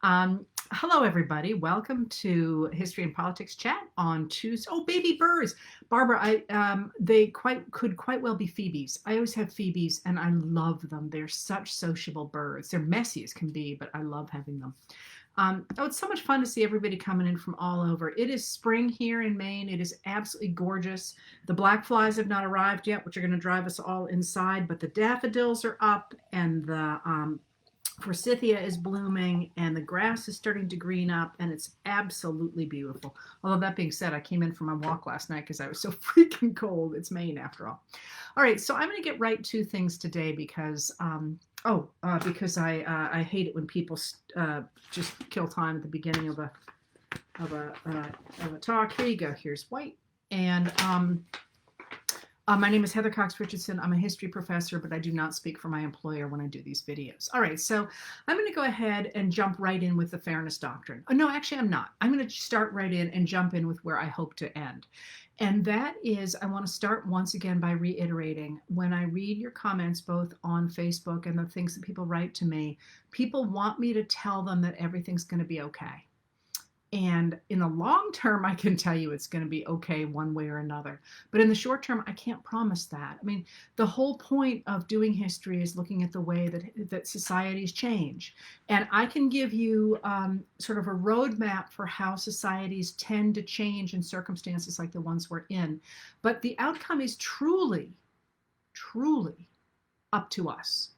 Hello, everybody. Welcome to History and Politics Chat on Tuesday. Oh, baby birds, Barbara. They could quite well be Phoebes. I always have Phoebes, and I love them. They're such sociable birds. They're messy as can be, but I love having them. Oh, it's so much fun to see everybody coming in from all over. It is spring here in Maine. It is absolutely gorgeous. The black flies have not arrived yet, which are going to drive us all inside, but the daffodils are up, and the forsythia is blooming, and the grass is starting to green up, and it's absolutely beautiful. Although that being said, I came in from my walk last night because I was so freaking cold. It's Maine after all. All right, so I'm going to get right to things today because because I hate it when people just kill time at the beginning of a talk. Here you go. Here's white. And my name is Heather Cox Richardson. I'm a history professor, but I do not speak for my employer when I do these videos. All right, so I'm going to go ahead and jump right in with the Fairness Doctrine. Oh, no, actually, I'm not. I'm going to start right in and jump in with where I hope to end. And that is, I want to start once again by reiterating, when I read your comments, both on Facebook and the things that people write to me, people want me to tell them that everything's going to be okay. And in the long term, I can tell you it's going to be okay one way or another. But in the short term, I can't promise that. I mean, the whole point of doing history is looking at the way that societies change. And I can give you sort of a roadmap for how societies tend to change in circumstances like the ones we're in. But the outcome is truly, truly up to us.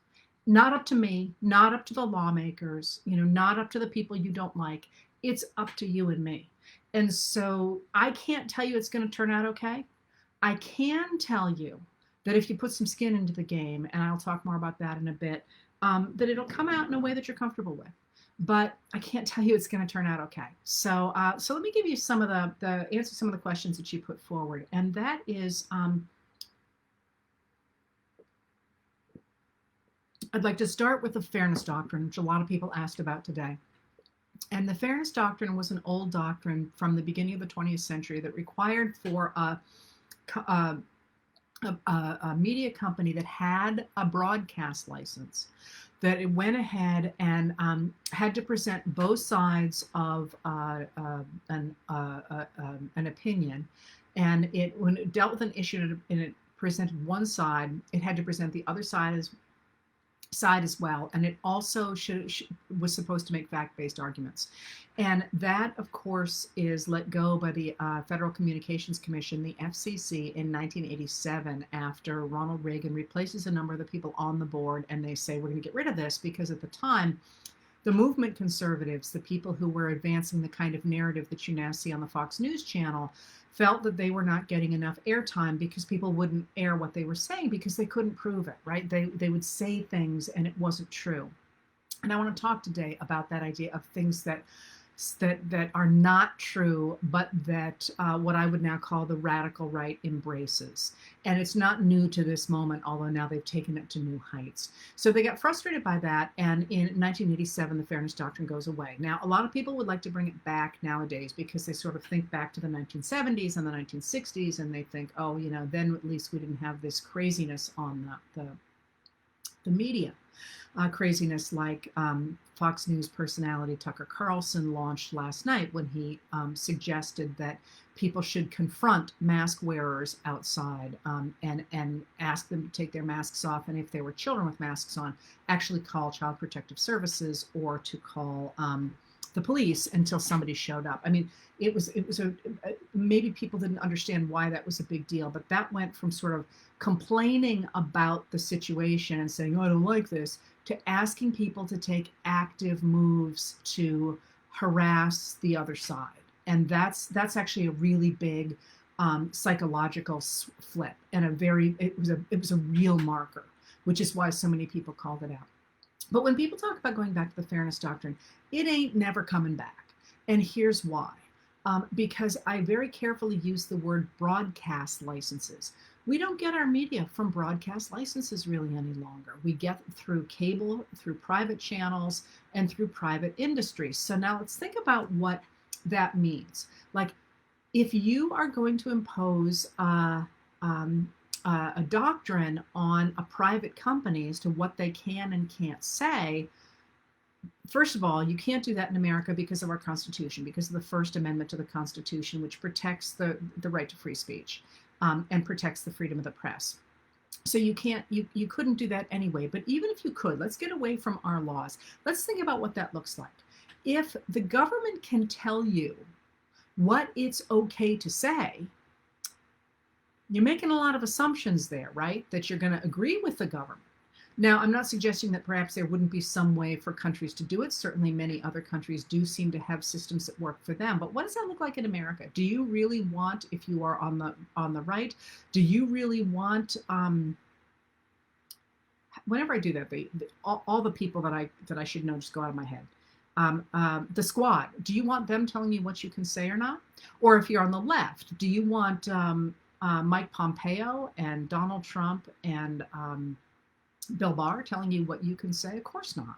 Not up to me, not up to the lawmakers, not up to the people you don't like. It's up to you and me. And so I can't tell you it's going to turn out okay. I can tell you that if you put some skin into the game, and I'll talk more about that in a bit, that it'll come out in a way that you're comfortable with. But I can't tell you it's going to turn out okay. So let me give you some of the answer some of the questions that you put forward. And that is, I'd like to start with the Fairness Doctrine, which a lot of people asked about today. And the Fairness Doctrine was an old doctrine from the beginning of the 20th century that required for a media company that had a broadcast license that it went ahead and had to present both sides of an opinion. And when it dealt with an issue and it presented one side, it had to present the other side as well, and it also was supposed to make fact-based arguments. And that, of course, is let go by the Federal Communications Commission, the FCC, in 1987 after Ronald Reagan replaces a number of the people on the board, and they say, we're going to get rid of this because at the time, the movement conservatives, the people who were advancing the kind of narrative that you now see on the Fox News channel, felt that they were not getting enough airtime because people wouldn't air what they were saying because they couldn't prove it, right? They would say things and it wasn't true. And I want to talk today about that idea of things that are not true, but that what I would now call the radical right embraces. And it's not new to this moment, although now they've taken it to new heights. So they got frustrated by that, and in 1987, the Fairness Doctrine goes away. Now, a lot of people would like to bring it back nowadays because they sort of think back to the 1970s and the 1960s, and they think, oh, then at least we didn't have this craziness on the media. Craziness like Fox News personality Tucker Carlson launched last night when he suggested that people should confront mask wearers outside and ask them to take their masks off, and if there were children with masks on, actually call Child Protective Services or to call the police until somebody showed up. I mean, it was maybe people didn't understand why that was a big deal, but that went from sort of complaining about the situation and saying, oh, I don't like this, to asking people to take active moves to harass the other side. And that's actually a really big psychological flip, and it was a real marker, which is why so many people called it out. But when people talk about going back to the Fairness Doctrine, it ain't never coming back. And here's why. Because I very carefully use the word broadcast licenses. We don't get our media from broadcast licenses really any longer. We get through cable, through private channels, and through private industries. So now let's think about what that means. Like, if you are going to impose a doctrine on a private company as to what they can and can't say, first of all, you can't do that in America because of our Constitution, because of the First Amendment to the Constitution, which protects the right to free speech and protects the freedom of the press. So you couldn't do that anyway. But even if you could, let's get away from our laws. Let's think about what that looks like. If the government can tell you what it's okay to say, you're making a lot of assumptions there, right? That you're going to agree with the government. Now, I'm not suggesting that perhaps there wouldn't be some way for countries to do it. Certainly many other countries do seem to have systems that work for them. But what does that look like in America? Do you really want, if you are on the right, do you really want, whenever I do that, all the people that I should know just go out of my head. The squad, do you want them telling you what you can say or not? Or if you're on the left, do you want Mike Pompeo and Donald Trump and Bill Barr telling you what you can say? Of course not.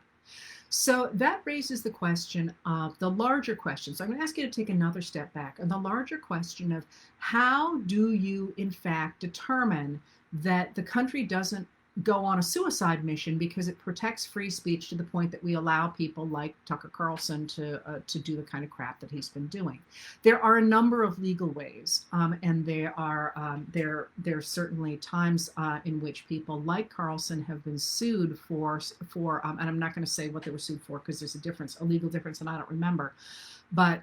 So that raises the question of the larger question. So I'm going to ask you to take another step back on the larger question of how do you, in fact, determine that the country doesn't go on a suicide mission because it protects free speech to the point that we allow people like Tucker Carlson to do the kind of crap that he's been doing. There are a number of legal ways, and there are certainly times in which people like Carlson have been sued for and I'm not going to say what they were sued for because there's a legal difference, and I don't remember, but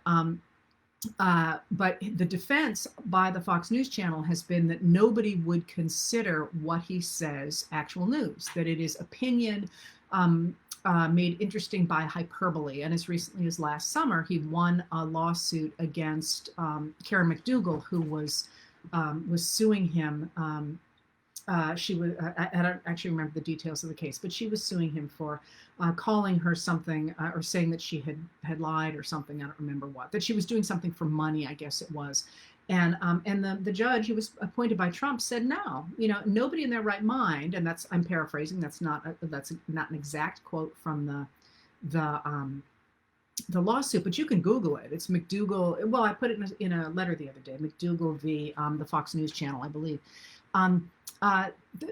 the defense by the Fox News channel has been that nobody would consider what he says actual news, that it is opinion made interesting by hyperbole. And as recently as last summer, he won a lawsuit against Karen McDougal, who was suing him. She was, I don't actually remember the details of the case, but she was suing him for calling her something or saying that she had lied or something. I don't remember what, that she was doing something for money, I guess it was. And the judge who was appointed by Trump said, no, nobody in their right mind, and I'm paraphrasing, that's not an exact quote from the lawsuit, but you can Google it. It's McDougal. Well, I put it in a letter the other day, McDougal v. the Fox News channel, I believe.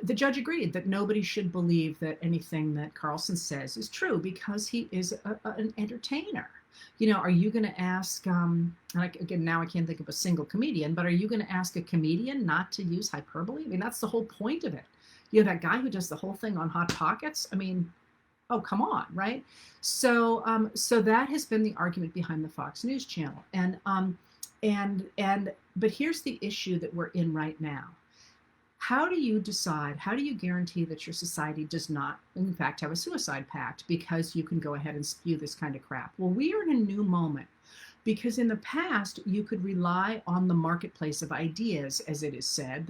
The judge agreed that nobody should believe that anything that Carlson says is true because he is an entertainer. Are you going to ask, again, now I can't think of a single comedian, but are you going to ask a comedian not to use hyperbole? I mean, that's the whole point of it. That guy who does the whole thing on Hot Pockets. I mean, oh, come on, right? So that has been the argument behind the Fox News channel. But here's the issue that we're in right now. How do you guarantee that your society does not, in fact, have a suicide pact because you can go ahead and spew this kind of crap? Well, we are in a new moment because in the past, you could rely on the marketplace of ideas, as it is said.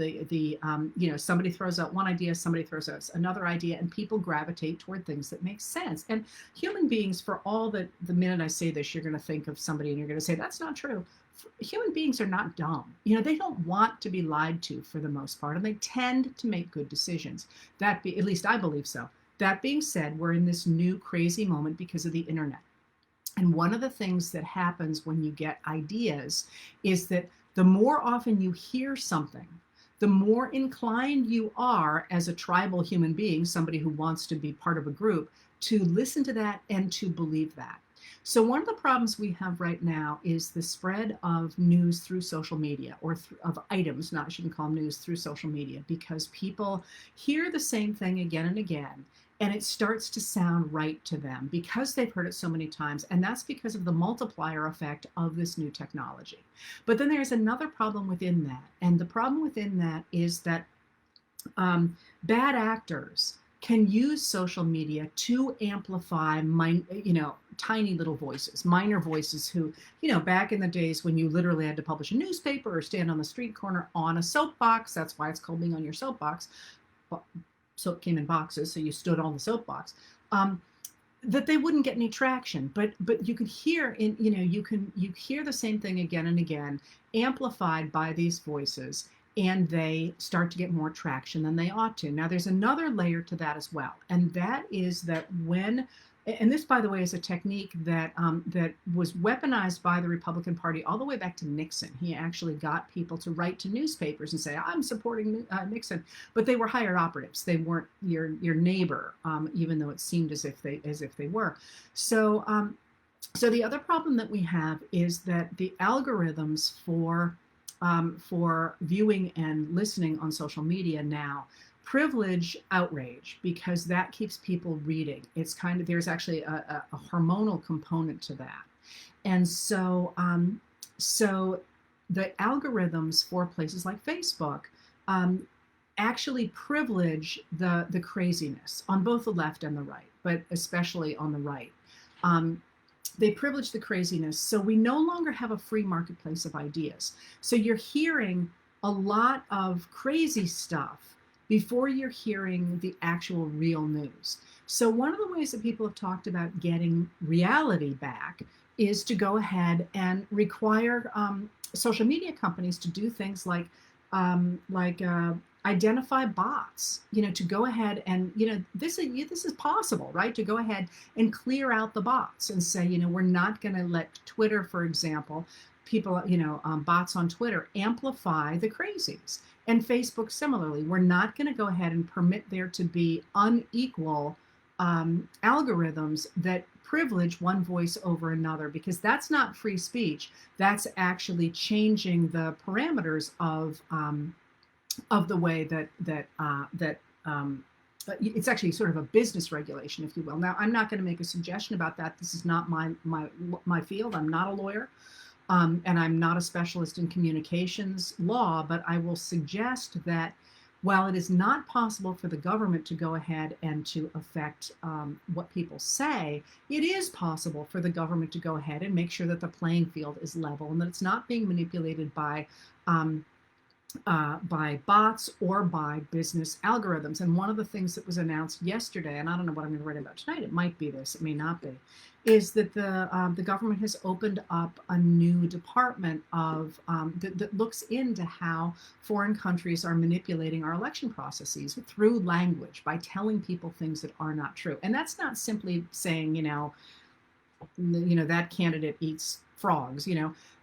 Somebody throws out one idea, somebody throws out another idea, and people gravitate toward things that make sense. And human beings, for all that, the minute I say this, you're going to think of somebody and you're going to say, that's not true. Human beings are not dumb. They don't want to be lied to for the most part, and they tend to make good decisions. At least I believe so. That being said, we're in this new crazy moment because of the internet. And one of the things that happens when you get ideas is that the more often you hear something, the more inclined you are as a tribal human being, somebody who wants to be part of a group, to listen to that and to believe that. So one of the problems we have right now is the spread of news through social media, or of items, I shouldn't call them news, through social media, because people hear the same thing again and again, and it starts to sound right to them because they've heard it so many times, and that's because of the multiplier effect of this new technology. But then there's another problem within that, and the problem within that is that bad actors can use social media to amplify tiny little voices, minor voices who, back in the days when you literally had to publish a newspaper or stand on the street corner on a soapbox, that's why it's called being on your soapbox. Soap came in boxes, so you stood on the soapbox. That they wouldn't get any traction, but you could hear you hear the same thing again and again, amplified by these voices, and they start to get more traction than they ought to. Now, there's another layer to that as well, and that is that when and this, by the way, is a technique that that was weaponized by the Republican Party all the way back to Nixon. He actually got people to write to newspapers and say, "I'm supporting Nixon," but they were hired operatives. They weren't your neighbor, even though it seemed as if they were. So so the other problem that we have is that the algorithms for viewing and listening on social media now privilege outrage because that keeps people reading. It's kind of, there's actually a hormonal component to that. And so, so the algorithms for places like Facebook actually privilege the craziness on both the left and the right, but especially on the right. They privilege the craziness. So we no longer have a free marketplace of ideas. So you're hearing a lot of crazy stuff before you're hearing the actual real news. So one of the ways that people have talked about getting reality back is to go ahead and require social media companies to do things like identify bots, to go ahead and, this is possible, right? To go ahead and clear out the bots and say, we're not going to let Twitter, for example, people, bots on Twitter amplify the crazies. And Facebook similarly, we're not going to go ahead and permit there to be unequal algorithms that privilege one voice over another, because that's not free speech. That's actually changing the parameters of the way that it's actually sort of a business regulation, if you will. Now, I'm not going to make a suggestion about that. This is not my field. I'm not a lawyer. And I'm not a specialist in communications law, but I will suggest that while it is not possible for the government to go ahead and to affect what people say, it is possible for the government to go ahead and make sure that the playing field is level and that it's not being manipulated by bots or by business algorithms. And one of the things that was announced yesterday, and I don't know what I'm going to write about tonight, it might be this, it may not be, is that the government has opened up a new department of that looks into how foreign countries are manipulating our election processes through language by telling people things that are not true. And that's not simply saying, that candidate eats frogs,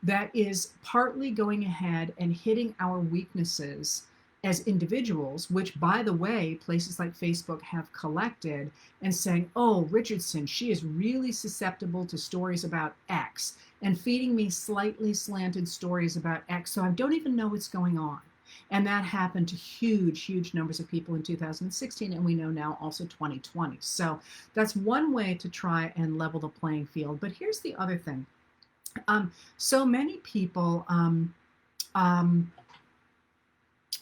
that is partly going ahead and hitting our weaknesses as individuals, which, by the way, places like Facebook have collected, and saying, oh, Richardson, she is really susceptible to stories about X, and feeding me slightly slanted stories about X, so I don't even know what's going on. And that happened to huge numbers of people in 2016, and we know now also 2020. So that's one way to try and level the playing field. But here's the other thing. So many people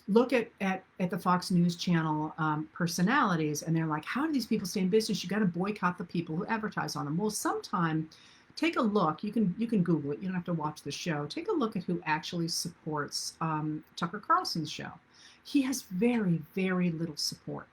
look at the Fox News Channel personalities, and they're like, how do these people stay in business? You got to boycott the people who advertise on them. Well, sometime take a look. You can Google it. You don't have to watch the show. Take a look at who actually supports Tucker Carlson's show. He has very little support.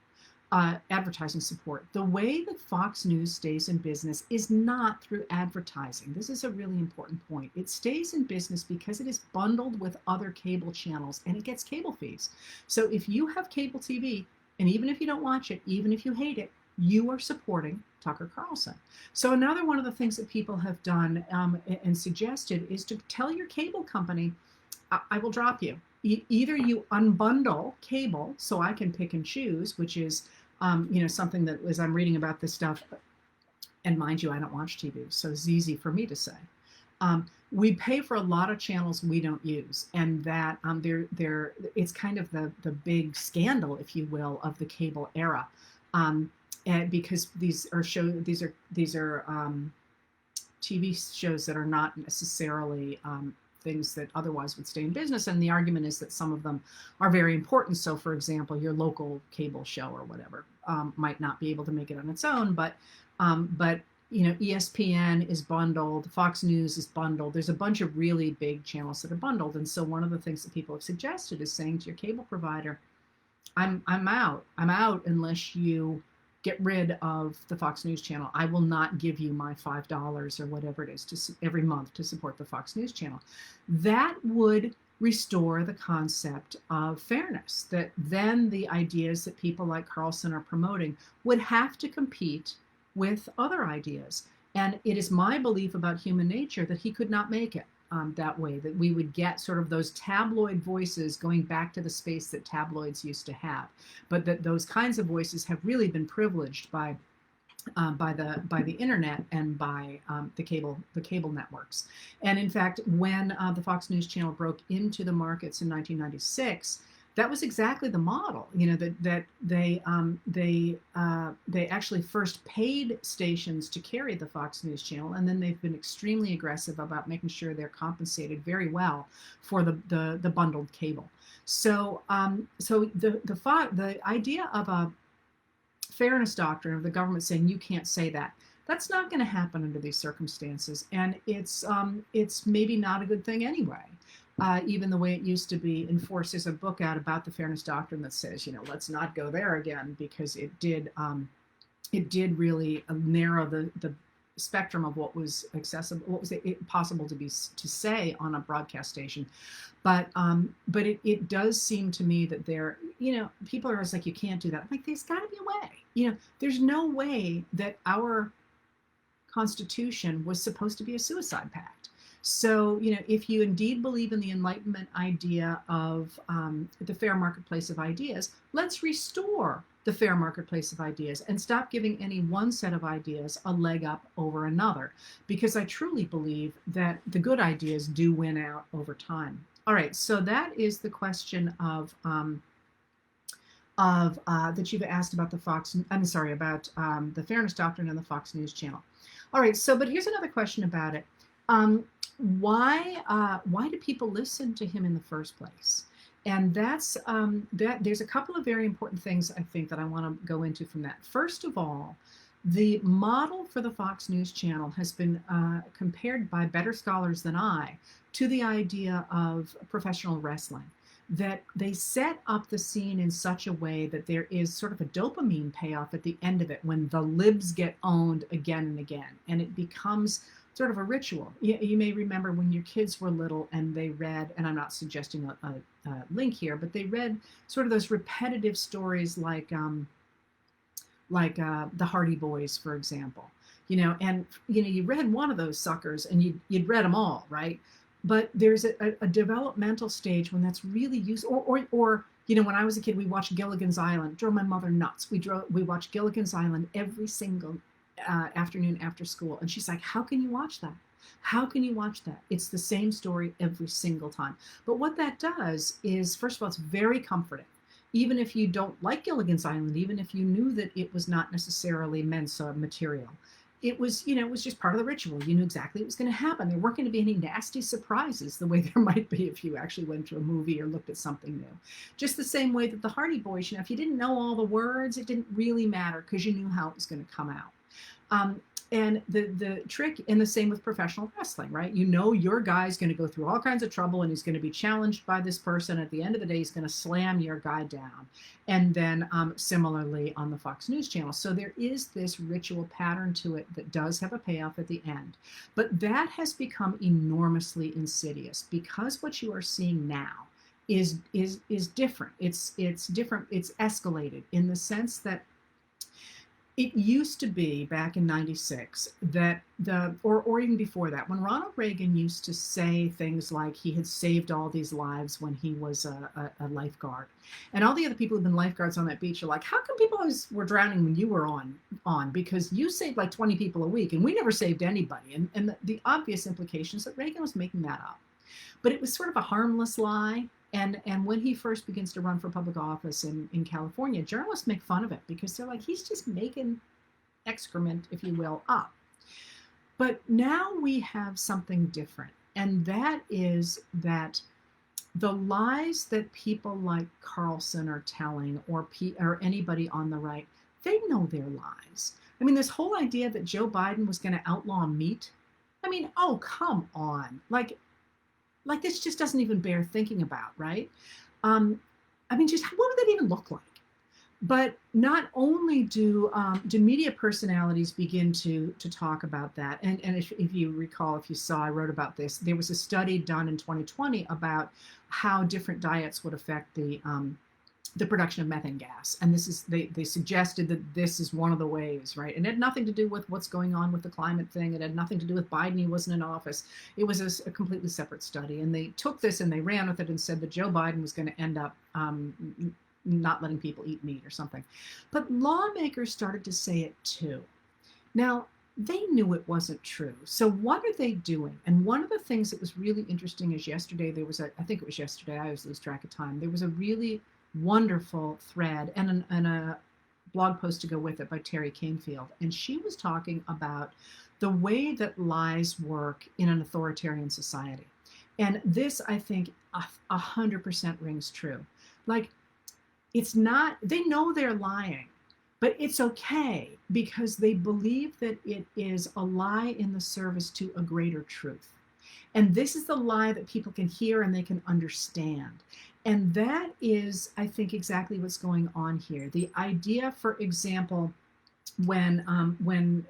Advertising support. The way that Fox News stays in business is not through advertising. This is a really important point. It stays in business because it is bundled with other cable channels and it gets cable fees. So if you have cable TV, and even if you don't watch it, even if you hate it, you are supporting Tucker Carlson. So another one of the things that people have done and suggested is to tell your cable company, I will drop you. Either you unbundle cable so I can pick and choose, which is something that, as I'm reading about this stuff, and mind you, I don't watch TV, so it's easy for me to say. We pay for a lot of channels we don't use, and that it's kind of the big scandal, if you will, of the cable era, and because these are TV shows that are not necessarily things that otherwise would stay in business, and the argument is that some of them are very important. So, for example, your local cable show or whatever might not be able to make it on its own, but ESPN is bundled, Fox News is bundled. There's a bunch of really big channels that are bundled, and so one of the things that people have suggested is saying to your cable provider, I'm out unless you get rid of the Fox News channel. I will not give you my $5 or whatever it is every month to support the Fox News channel. That would restore the concept of fairness, that then the ideas that people like Carlson are promoting would have to compete with other ideas. And it is my belief about human nature that he could not make it that way, that we would get sort of those tabloid voices going back to the space that tabloids used to have, but that those kinds of voices have really been privileged by the internet and by the cable networks. And in fact, when the Fox News Channel broke into the markets in 1996, that was exactly the model. That they actually first paid stations to carry the Fox News Channel, and then they've been extremely aggressive about making sure they're compensated very well for the bundled cable. So the idea of a Fairness Doctrine of the government saying you can't say that, that's not going to happen under these circumstances, and it's maybe not a good thing anyway. Even the way it used to be enforced. There's a book out about the Fairness Doctrine that says, let's not go there again, because it did really narrow the spectrum of what was accessible, what was possible to say on a broadcast station. But it does seem to me that people are always like, you can't do that. I'm like, there's got to be a way. There's no way that our Constitution was supposed to be a suicide pact. So, if you indeed believe in the Enlightenment idea of the fair marketplace of ideas, let's restore the fair marketplace of ideas and stop giving any one set of ideas a leg up over another, because I truly believe that the good ideas do win out over time. All right, so that is the question of that you've asked about the the Fairness Doctrine and the Fox News Channel. All right, but here's another question about it. Why do people listen to him in the first place? And that's there's a couple of very important things I think that I want to go into from that. First of all, the model for the Fox News Channel has been compared by better scholars than I to the idea of professional wrestling, that they set up the scene in such a way that there is sort of a dopamine payoff at the end of it when the libs get owned again and again, and it becomes sort of a ritual. You may remember when your kids were little and they read, and I'm not suggesting a link here, but they read sort of those repetitive stories like the Hardy Boys, for example. And you read one of those suckers and you'd read them all, right? But there's a developmental stage when that's really useful. Or when I was a kid, we watched Gilligan's Island. Drove my mother nuts. We watched Gilligan's Island every single afternoon after school, and she's like, how can you watch that? How can you watch that? It's the same story every single time. But what that does is, first of all, it's very comforting. Even if you don't like Gilligan's Island, even if you knew that it was not necessarily Mensa material, it was just part of the ritual. You knew exactly what was going to happen. There weren't going to be any nasty surprises the way there might be if you actually went to a movie or looked at something new. Just the same way that the Hardy Boys, if you didn't know all the words, it didn't really matter because you knew how it was going to come out. And the trick, and the same with professional wrestling, right? Your guy's going to go through all kinds of trouble and he's going to be challenged by this person. At the end of the day, he's going to slam your guy down. And then similarly on the Fox News Channel. So there is this ritual pattern to it that does have a payoff at the end. But that has become enormously insidious, because what you are seeing now is different. It's different. It's escalated in the sense that it used to be back in 96 that or even before that, when Ronald Reagan used to say things like he had saved all these lives when he was a lifeguard. And all the other people who've been lifeguards on that beach are like, how come people always were drowning when you were on? Because you saved like 20 people a week and we never saved anybody. And the obvious implication is that Reagan was making that up. But it was sort of a harmless lie. And when he first begins to run for public office in California, journalists make fun of it because they're like, he's just making excrement, if you will, up. But now we have something different. And that is that the lies that people like Carlson are telling, or anybody on the right, they know their lies. I mean, this whole idea that Joe Biden was going to outlaw meat. I mean, oh, come on. Like this just doesn't even bear thinking about, right? I mean, just what would that even look like? But not only do media personalities begin to talk about that, and if you recall, if you saw, I wrote about this. There was a study done in 2020 about how different diets would affect the the production of methane gas. And this is, they suggested that this is one of the ways, right? And it had nothing to do with what's going on with the climate thing. It had nothing to do with Biden. He wasn't in office. It was a completely separate study. And they took this and they ran with it and said that Joe Biden was going to end up not letting people eat meat or something. But lawmakers started to say it too. Now, they knew it wasn't true. So what are they doing? And one of the things that was really interesting is yesterday, there was I think it was yesterday, I always lose track of time. There was a really wonderful thread and a blog post to go with it by Terry Canfield. And she was talking about the way that lies work in an authoritarian society. And this, I think, 100% rings true. Like, it's not, they know they're lying, but it's okay because they believe that it is a lie in the service to a greater truth. And this is the lie that people can hear and they can understand. And that is, I think, exactly what's going on here. The idea, for example, when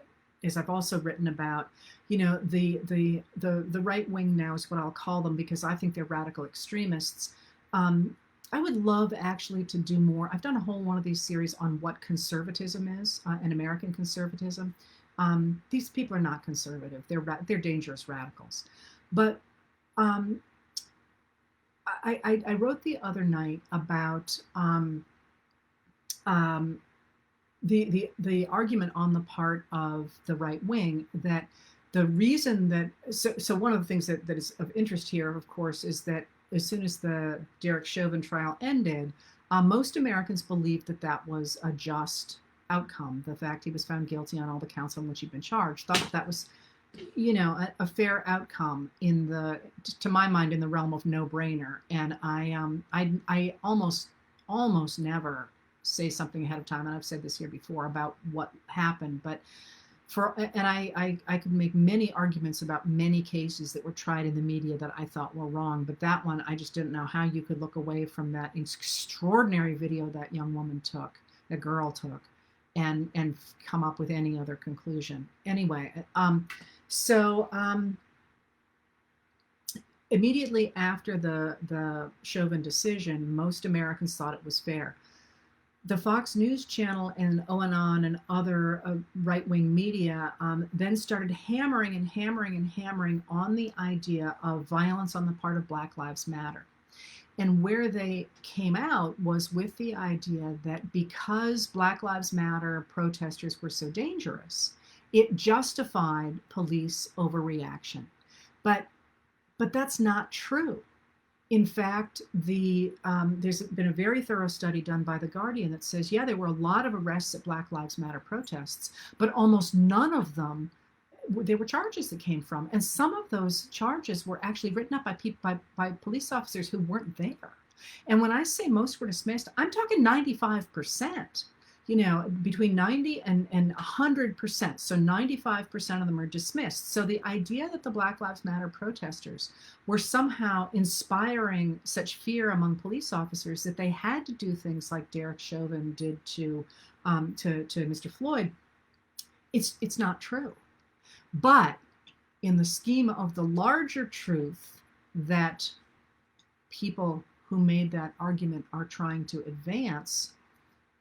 as I've also written about, the right wing now is what I'll call them because I think they're radical extremists. I would love actually to do more. I've done a whole one of these series on what conservatism is and American conservatism. These people are not conservative. They're dangerous radicals. But I wrote the other night about the argument on the part of the right wing that the reason that so one of the things that is of interest here, of course, is that as soon as the Derek Chauvin trial ended, most Americans believed that that was a just outcome. The fact he was found guilty on all the counts on which he'd been charged, thought that was, a fair outcome to my mind, in the realm of no-brainer. And I almost never say something ahead of time, and I've said this here before about what happened, but I could make many arguments about many cases that were tried in the media that I thought were wrong, but that one, I just didn't know how you could look away from that extraordinary video that young woman took, the girl took, and come up with any other conclusion. Anyway, immediately after the Chauvin decision, most Americans thought it was fair. The Fox News Channel and OAnon and other right-wing media then started hammering on the idea of violence on the part of Black Lives Matter. And where they came out was with the idea that because Black Lives Matter protesters were so dangerous, it justified police overreaction. But that's not true. In fact, there's been a very thorough study done by The Guardian that says, yeah, there were a lot of arrests at Black Lives Matter protests, but almost none of them, there were charges that came from. And some of those charges were actually written up by police officers who weren't there. And when I say most were dismissed, I'm talking 95%. Between 90 and 100%. So 95% of them are dismissed. So the idea that the Black Lives Matter protesters were somehow inspiring such fear among police officers that they had to do things like Derek Chauvin did to Mr. Floyd, it's not true. But in the scheme of the larger truth that people who made that argument are trying to advance,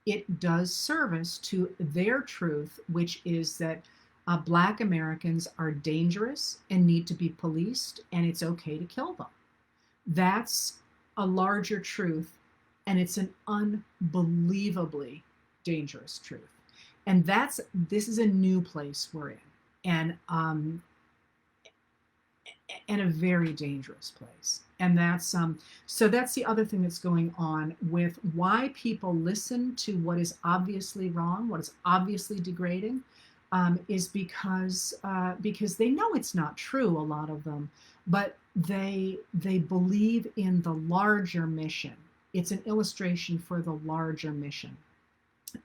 it does service to their truth, which is that Black Americans are dangerous and need to be policed, and it's okay to kill them. That's a larger truth, and it's an unbelievably dangerous truth. And this is a new place we're in, and a very dangerous place. And that's so that's the other thing that's going on with why people listen to what is obviously wrong, what is obviously degrading, is because they know it's not true, a lot of them, but they believe in the larger mission. It's an illustration for the larger mission.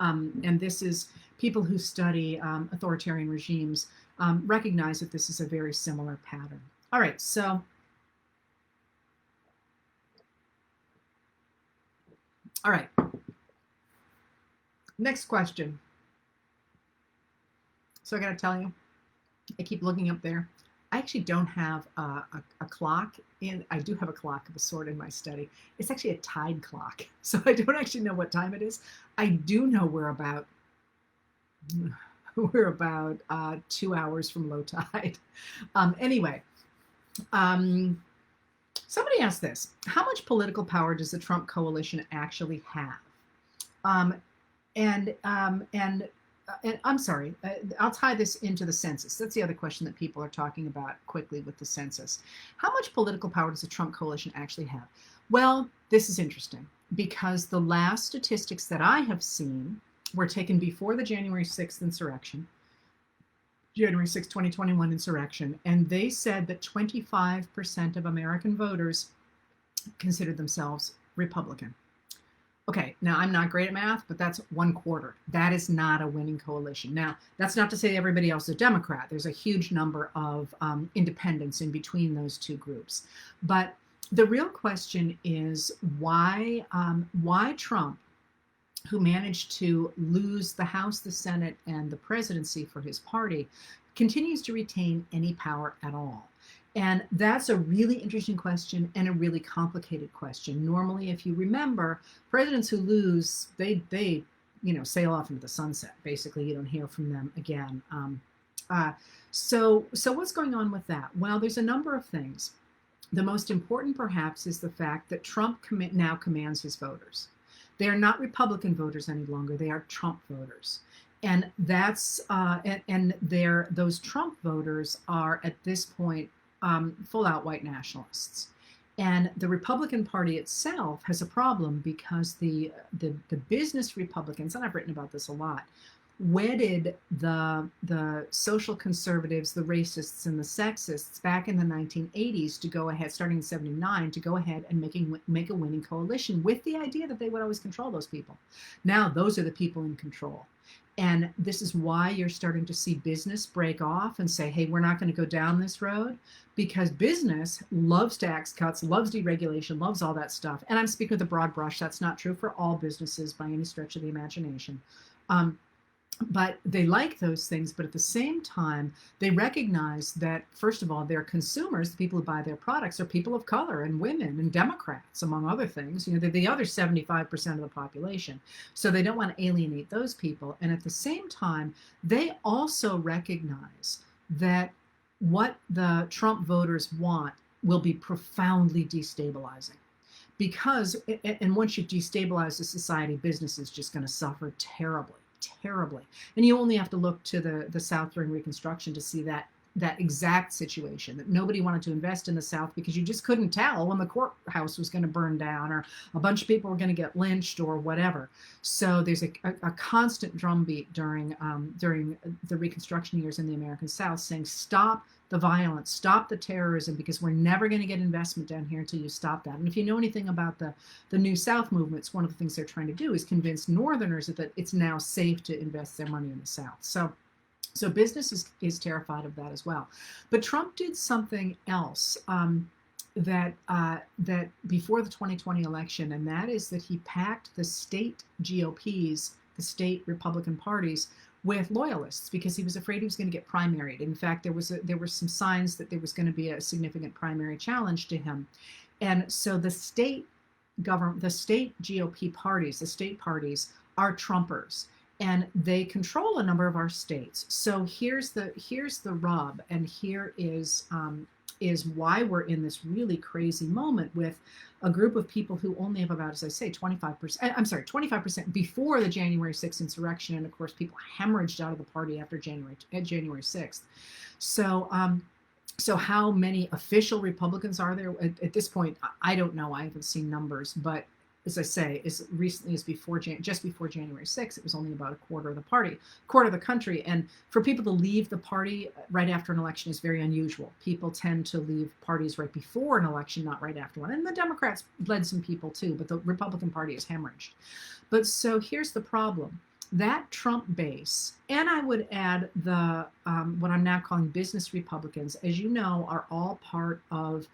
And this is, people who study authoritarian regimes recognize that this is a very similar pattern. All right, so all right. Next question. So I got to tell you, I keep looking up there. I actually don't have a clock in. I do have a clock of a sort in my study. It's actually a tide clock, so I don't actually know what time it is. I do know we're about 2 hours from low tide. Anyway, somebody asked this: how much political power does the Trump coalition actually have? And I'm sorry, I'll tie this into the census. That's the other question that people are talking about quickly with the census. How much political power does the Trump coalition actually have? Well, this is interesting because the last statistics that I have seen were taken before the January 6th insurrection, January 6, 2021 insurrection, and they said that 25% of American voters considered themselves Republican. Okay, now I'm not great at math, but that's 1/4. That is not a winning coalition. Now, that's not to say everybody else is a Democrat. There's a huge number of independents in between those two groups. But the real question is why Trump, who managed to lose the House, the Senate, and the presidency for his party, continues to retain any power at all. And that's a really interesting question and a really complicated question. Normally, if you remember, presidents who lose, they sail off into the sunset. Basically, you don't hear from them again. So what's going on with that? Well, there's a number of things. The most important, perhaps, is the fact that Trump now commands his voters. They are not Republican voters any longer. They are Trump voters. And that's those Trump voters are at this point full-out white nationalists. And the Republican Party itself has a problem because the business Republicans, and I've written about this a lot, wedded the social conservatives, the racists, and the sexists back in the 1980s to go ahead, starting in 79, to go ahead and make a winning coalition with the idea that they would always control those people. Now those are the people in control. And this is why you're starting to see business break off and say, hey, we're not going to go down this road, because business loves tax cuts, loves deregulation, loves all that stuff. And I'm speaking with a broad brush. That's not true for all businesses by any stretch of the imagination. But they like those things, but at the same time, they recognize that, first of all, their consumers, the people who buy their products, are people of color and women and Democrats, among other things. They're the other 75% of the population. So they don't want to alienate those people. And at the same time, they also recognize that what the Trump voters want will be profoundly destabilizing. Because, and once you destabilize the society, business is just going to suffer terribly. And you only have to look to the South during Reconstruction to see that exact situation, that nobody wanted to invest in the South because you just couldn't tell when the courthouse was going to burn down or a bunch of people were going to get lynched or whatever. So there's a constant drumbeat during the Reconstruction years in the American South saying, stop the violence, stop the terrorism, because we're never going to get investment down here until you stop that. And if you know anything about the New South movements, one of the things they're trying to do is convince Northerners that it's now safe to invest their money in the South. So business is terrified of that as well. But Trump did something else that before the 2020 election, and that is that he packed the state GOPs, the state Republican parties, with loyalists because he was afraid he was going to get primaried. In fact, there were some signs that there was going to be a significant primary challenge to him. And so the state GOP parties, the state parties, are Trumpers, and they control a number of our states. So here's the rub, and here is why we're in this really crazy moment with a group of people who only have about, as I say, 25% before the January 6th insurrection. And of course, people hemorrhaged out of the party after January 6th. So how many official Republicans are there at this point? I don't know. I haven't seen numbers, but as I say, as recently as just before January 6th, it was only about a quarter of the country. And for people to leave the party right after an election is very unusual. People tend to leave parties right before an election, not right after one. And the Democrats led some people too, but the Republican Party is hemorrhaged. But so here's the problem. That Trump base, and I would add the what I'm now calling business Republicans, as you know, are all part of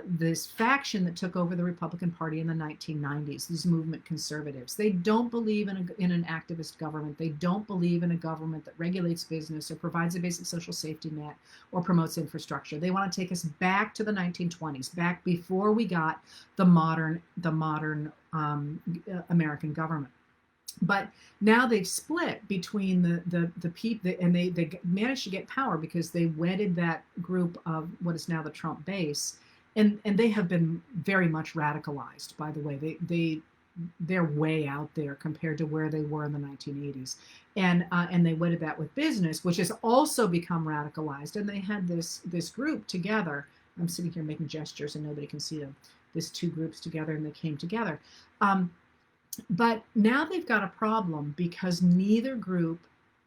this faction that took over the Republican Party in the 1990s, these movement conservatives. They don't believe in an activist government. They don't believe in a government that regulates business or provides a basic social safety net or promotes infrastructure. They want to take us back to the 1920s, back before we got the modern American government. But now they've split between the people, and they managed to get power because they wedded that group of what is now the Trump base. And they have been very much radicalized, by the way. They're way out there compared to where they were in the 1980s. And they wedded that with business, which has also become radicalized. And they had this group together. I'm sitting here making gestures and nobody can see them. These two groups together, and they came together. But now they've got a problem because neither group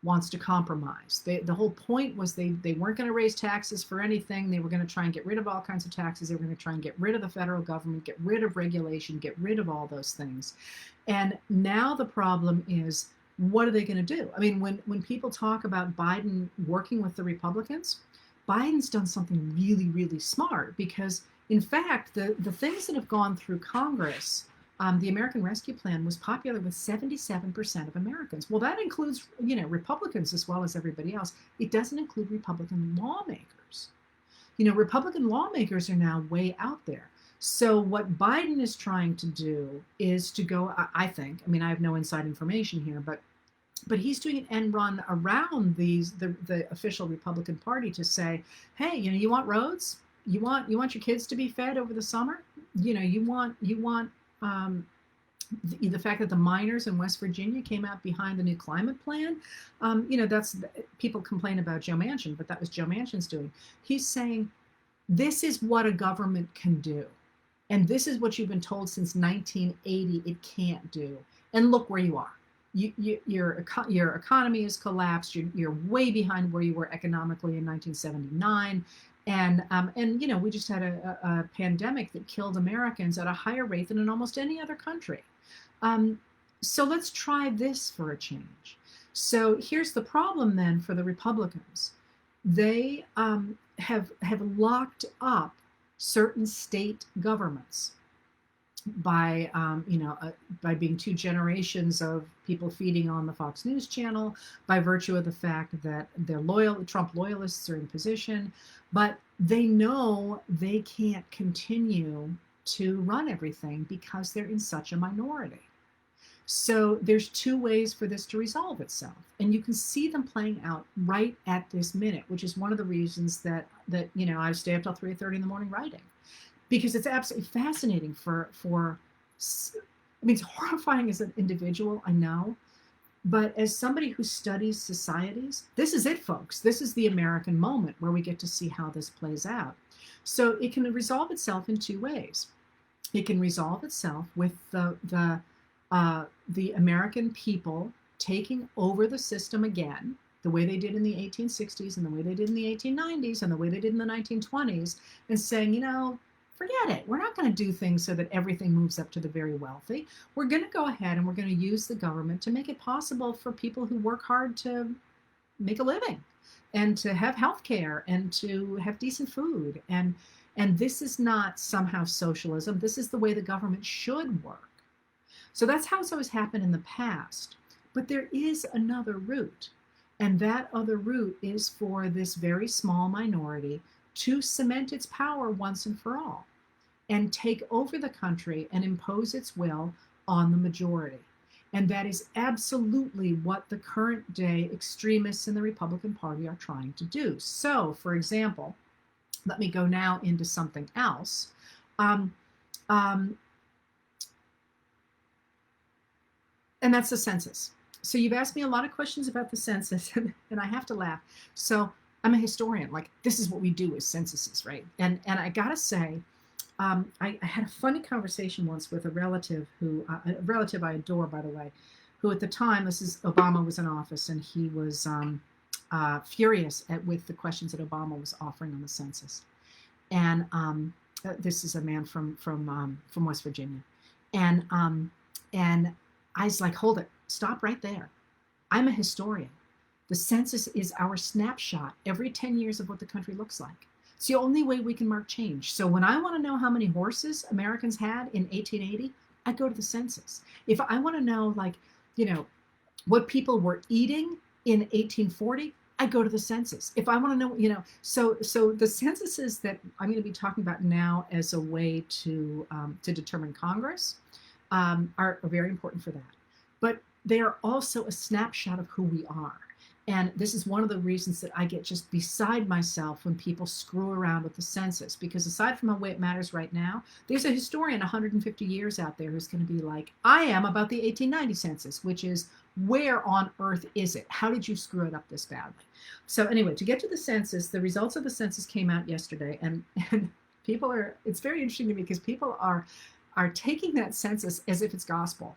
wants to compromise. The whole point was they weren't going to raise taxes for anything. They were going to try and get rid of all kinds of taxes. They were going to try and get rid of the federal government, get rid of regulation, get rid of all those things. And now the problem is, what are they going to do? I mean, when people talk about Biden working with the Republicans, Biden's done something really, really smart because, in fact, the things that have gone through Congress, the American Rescue Plan was popular with 77% of Americans. Well, that includes, Republicans as well as everybody else. It doesn't include Republican lawmakers. Republican lawmakers are now way out there. So what Biden is trying to do is to go, I think, I have no inside information here, but he's doing an end run around the official Republican Party to say, hey, you want roads? You want your kids to be fed over the summer? You want the fact that the miners in West Virginia came out behind the new climate plan. That's, people complain about Joe Manchin, but that was Joe Manchin's doing. He's saying, this is what a government can do. And this is what you've been told since 1980 it can't do. And look where you are. Your economy has collapsed. You're way behind where you were economically in 1979. And we just had a pandemic that killed Americans at a higher rate than in almost any other country. So let's try this for a change. So here's the problem then for the Republicans. They have locked up certain state governments by being two generations of people feeding on the Fox News channel, by virtue of the fact that they're Trump loyalists are in position, but they know they can't continue to run everything because they're in such a minority. So there's two ways for this to resolve itself, and you can see them playing out right at this minute, which is one of the reasons that I stay up till 3:30 in the morning writing. Because it's absolutely fascinating it's horrifying as an individual, I know, but as somebody who studies societies, this is it, folks. This is the American moment where we get to see how this plays out. So it can resolve itself in two ways. It can resolve itself with the American people taking over the system again, the way they did in the 1860s and the way they did in the 1890s and the way they did in the 1920s, and saying, forget it. We're not going to do things so that everything moves up to the very wealthy. We're going to go ahead and we're going to use the government to make it possible for people who work hard to make a living and to have health care and to have decent food. And this is not somehow socialism. This is the way the government should work. So that's how it's always happened in the past. But there is another route. And that other route is for this very small minority to cement its power once and for all and take over the country and impose its will on the majority. And that is absolutely what the current day extremists in the Republican Party are trying to do. So, for example, let me go now into something else. And that's the census. So you've asked me a lot of questions about the census, and I have to laugh. So I'm a historian. Like, this is what we do as censuses, right? And I gotta say, I had a funny conversation once with a relative I adore, by the way, who at the time, Obama was in office, and he was furious with the questions that Obama was offering on the census. And this is a man from West Virginia, and I was like, hold it, stop right there. I'm a historian. The census is our snapshot every 10 years of what the country looks like. It's the only way we can mark change. So when I want to know how many horses Americans had in 1880, I go to the census. If I want to know, like, what people were eating in 1840, I go to the census. If I want to know, so the censuses that I'm going to be talking about now as a way to determine Congress are very important for that. But they are also a snapshot of who we are. And this is one of the reasons that I get just beside myself when people screw around with the census, because aside from the way it matters right now, there's a historian 150 years out there who's going to be like, I am about the 1890 census, which is, where on earth is it? How did you screw it up this badly? So anyway, to get to the census, the results of the census came out yesterday, and people are, it's very interesting to me because people are taking that census as if it's gospel.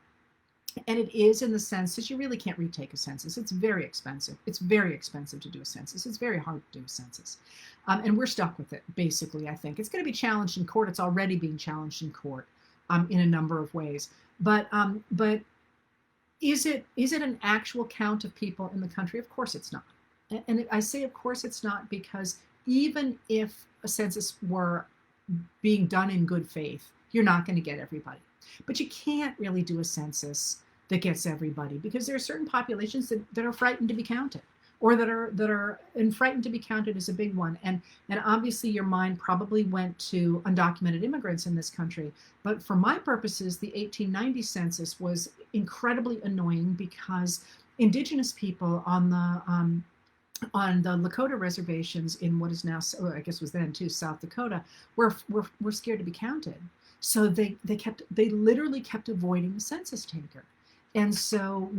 And it is, in the sense that you really can't retake a census. It's very expensive. It's very expensive to do a census. It's very hard to do a census. And we're stuck with it, basically, I think. It's going to be challenged in court. It's already being challenged in court in a number of ways. But is it an actual count of people in the country? Of course it's not. And I say of course it's not because even if a census were being done in good faith, you're not going to get everybody. But you can't really do a census that gets everybody because there are certain populations that are frightened to be counted, or that are and frightened to be counted is a big one. And obviously your mind probably went to undocumented immigrants in this country. But for my purposes, the 1890 census was incredibly annoying because indigenous people on the Lakota reservations in what is now, I guess was then too, South Dakota, were scared to be counted. So they literally kept avoiding the census taker. And so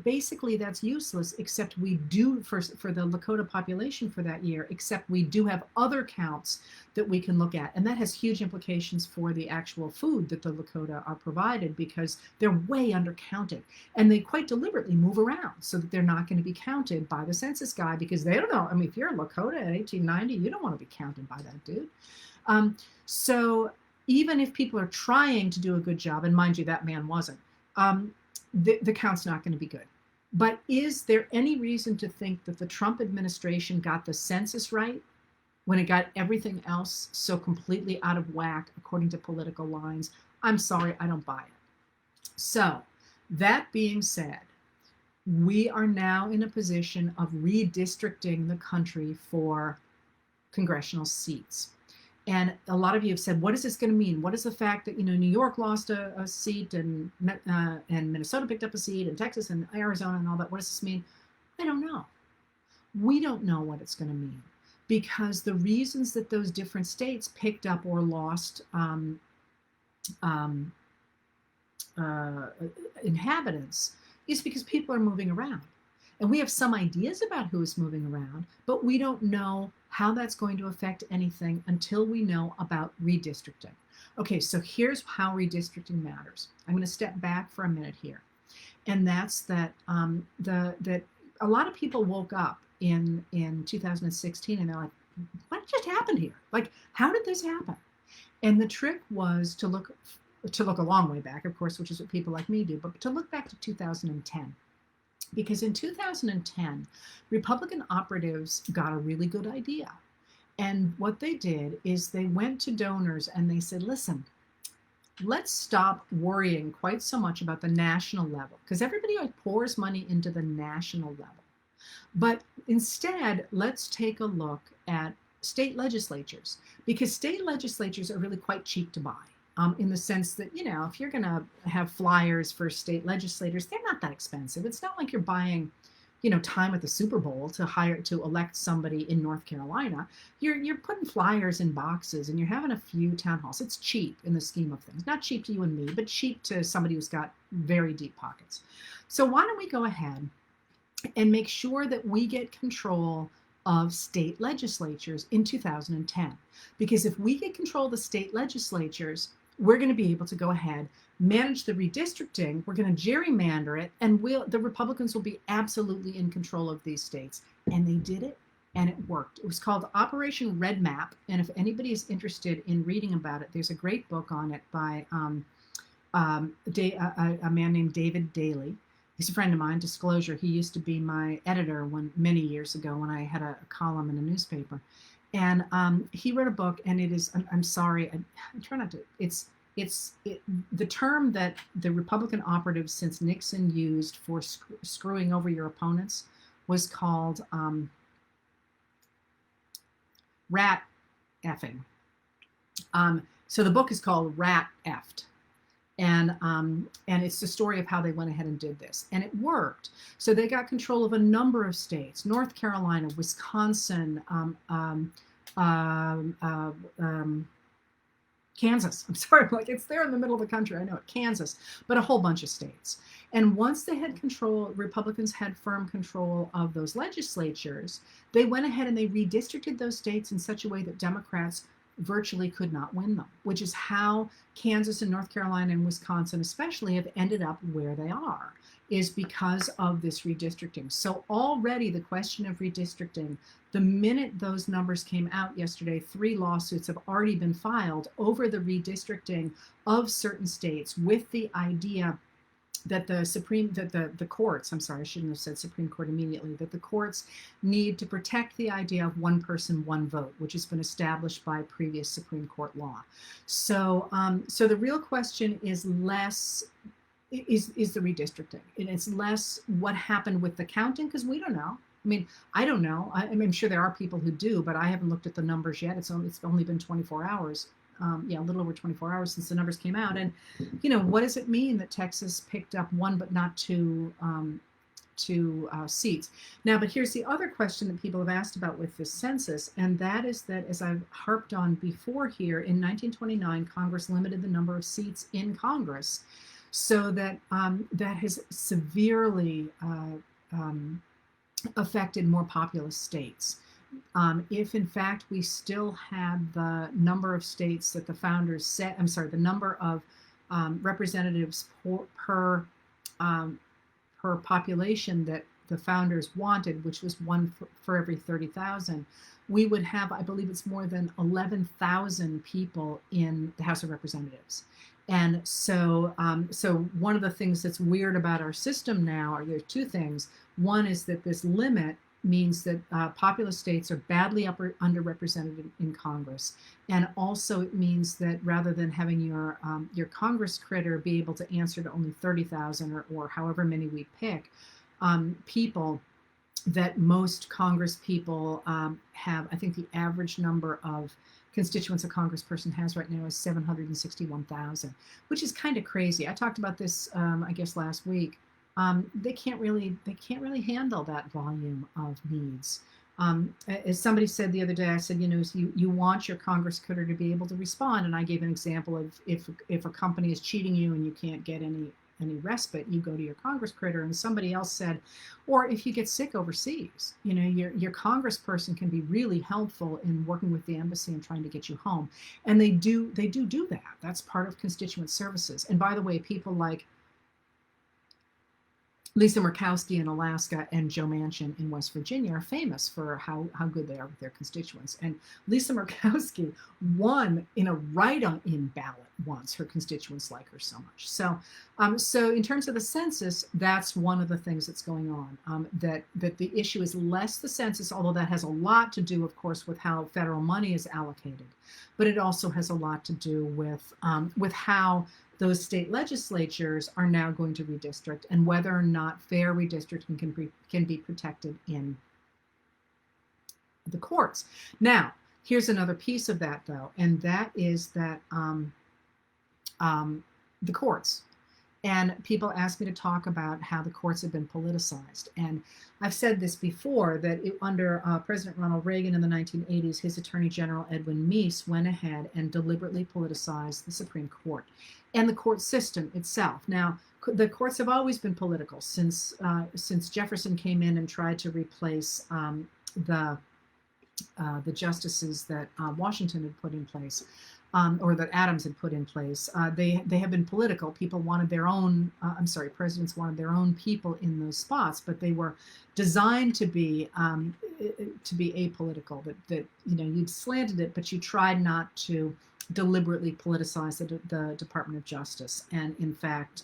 basically that's useless, except we do for the Lakota population for that year, except we do have other counts that we can look at. And that has huge implications for the actual food that the Lakota are provided, because they're way undercounted. And they quite deliberately move around so that they're not going to be counted by the census guy, because they don't know. I mean, if you're a Lakota in 1890, you don't want to be counted by that dude. So even if people are trying to do a good job, and mind you, that man wasn't, the count's not going to be good. But is there any reason to think that the Trump administration got the census right when it got everything else so completely out of whack according to political lines? I'm sorry, I don't buy it. So that being said, we are now in a position of redistricting the country for congressional seats. And a lot of you have said, what is this going to mean? What is the fact that, New York lost a seat and Minnesota picked up a seat and Texas and Arizona and all that? What does this mean? I don't know. We don't know what it's going to mean, because the reasons that those different states picked up or lost inhabitants is because people are moving around. And we have some ideas about who is moving around, but we don't know how that's going to affect anything until we know about redistricting. Okay, so here's how redistricting matters. I'm going to step back for a minute here. And that's that that a lot of people woke up in 2016 and they're like, what just happened here? Like, how did this happen? And the trick was to look a long way back, of course, which is what people like me do, but to look back to 2010. Because in 2010, Republican operatives got a really good idea. And what they did is they went to donors and they said, listen, let's stop worrying quite so much about the national level, because everybody pours money into the national level. But instead, let's take a look at state legislatures, because state legislatures are really quite cheap to buy. In the sense that, if you're going to have flyers for state legislators, they're not that expensive. It's not like you're buying, time at the Super Bowl to elect somebody in North Carolina. You're putting flyers in boxes and you're having a few town halls. It's cheap in the scheme of things. Not cheap to you and me, but cheap to somebody who's got very deep pockets. So why don't we go ahead and make sure that we get control of state legislatures in 2010? Because if we get control of the state legislatures, we're going to be able to go ahead, manage the redistricting, we're going to gerrymander it, and the Republicans will be absolutely in control of these states. And they did it, and it worked. It was called Operation Red Map, and if anybody is interested in reading about it, there's a great book on it by a man named David Daley. He's a friend of mine, disclosure. He used to be my editor many years ago when I had a column in a newspaper. And he wrote a book, and it is, I'm sorry, I try not to, the term that the Republican operatives since Nixon used for screwing over your opponents was called rat effing. So the book is called Rat Effed. And it's the story of how they went ahead and did this. And it worked. So they got control of a number of states: North Carolina, Wisconsin, Kansas. I'm sorry, like it's there in the middle of the country. I know it, Kansas, but a whole bunch of states. And once they had control, Republicans had firm control of those legislatures, they went ahead and they redistricted those states in such a way that Democrats virtually could not win them, which is how Kansas and North Carolina and Wisconsin especially have ended up where they are, is because of this redistricting. So already the question of redistricting, the minute those numbers came out yesterday, 3 lawsuits have already been filed over the redistricting of certain states, with the idea that the courts, I'm sorry, I shouldn't have said Supreme Court immediately, that the courts need to protect the idea of one person, one vote, which has been established by previous Supreme Court law. So, so the real question is less, is the redistricting, and it's less what happened with the counting, because we don't know. I mean, I don't know. I'm sure there are people who do, but I haven't looked at the numbers yet. It's only been 24 hours. A little over 24 hours since the numbers came out. And, what does it mean that Texas picked up 1 but not 2 seats? Now, but here's the other question that people have asked about with this census, and that is that, as I've harped on before here, in 1929, Congress limited the number of seats in Congress, so that that has severely affected more populous states. If in fact we still had the number of states that the founders set, the number of representatives per population that the founders wanted, which was 1 for every 30,000, we would have, I believe it's more than 11,000 people in the House of Representatives. And so, so one of the things that's weird about our system now are, there are 2 things. One is that this limit means that populous states are badly underrepresented in Congress, and also it means that rather than having your Congress critter be able to answer to only 30,000 or however many we pick, people, that most Congress people have, I think the average number of constituents a congressperson has right now is 761,000, which is kind of crazy. I talked about this, I guess, last week. They can't really handle that volume of needs. As somebody said the other day, I said, you want your Congress critter to be able to respond, and I gave an example of if a company is cheating you and you can't get any respite, you go to your Congress critter. And somebody else said, or if you get sick overseas, your congressperson can be really helpful in working with the embassy and trying to get you home. And they do that. That's part of constituent services. And by the way, people like Lisa Murkowski in Alaska and Joe Manchin in West Virginia are famous for how good they are with their constituents. And Lisa Murkowski won in a write-in ballot once. Her constituents like her so much. So, so in terms of the census, that's one of the things that's going on. That the issue is less the census, although that has a lot to do, of course, with how federal money is allocated, but it also has a lot to do with how those state legislatures are now going to redistrict, and whether or not fair redistricting can be protected in the courts. Now, here's another piece of that, though, and that is that the courts. And people ask me to talk about how the courts have been politicized. And I've said this before, that under President Ronald Reagan in the 1980s, his Attorney General Edwin Meese went ahead and deliberately politicized the Supreme Court and the court system itself. Now, the courts have always been political since Jefferson came in and tried to replace the justices that Washington had put in place. Or that Adams had put in place. They have been political. People wanted their own, presidents wanted their own people in those spots, but they were designed to be apolitical, that you'd slanted it, but you tried not to deliberately politicize the Department of Justice. And in fact,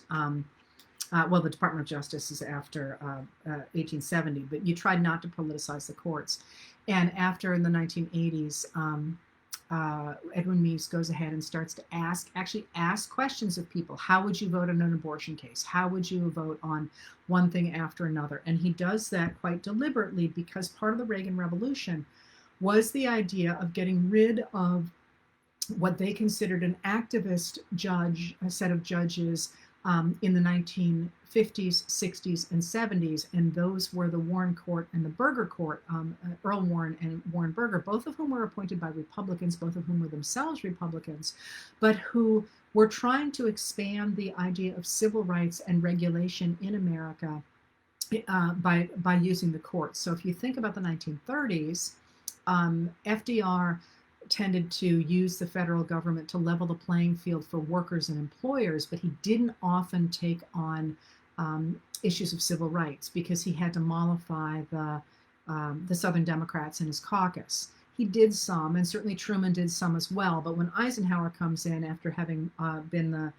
well, the Department of Justice is after 1870, but you tried not to politicize the courts. And after in the 1980s, Edwin Meese goes ahead and starts to actually ask questions of people. How would you vote on an abortion case? How would you vote on one thing after another? And he does that quite deliberately because part of the Reagan Revolution was the idea of getting rid of what they considered an activist judge, a set of judges in the 1950s, 60s, and 70s, and those were the Warren Court and the Burger Court, Earl Warren and Warren Burger, both of whom were appointed by Republicans, both of whom were themselves Republicans, but who were trying to expand the idea of civil rights and regulation in America by using the courts. So if you think about the 1930s, FDR tended to use the federal government to level the playing field for workers and employers, but he didn't often take on issues of civil rights because he had to mollify the Southern Democrats in his caucus. He did some, and certainly Truman did some as well. But when Eisenhower comes in after having been the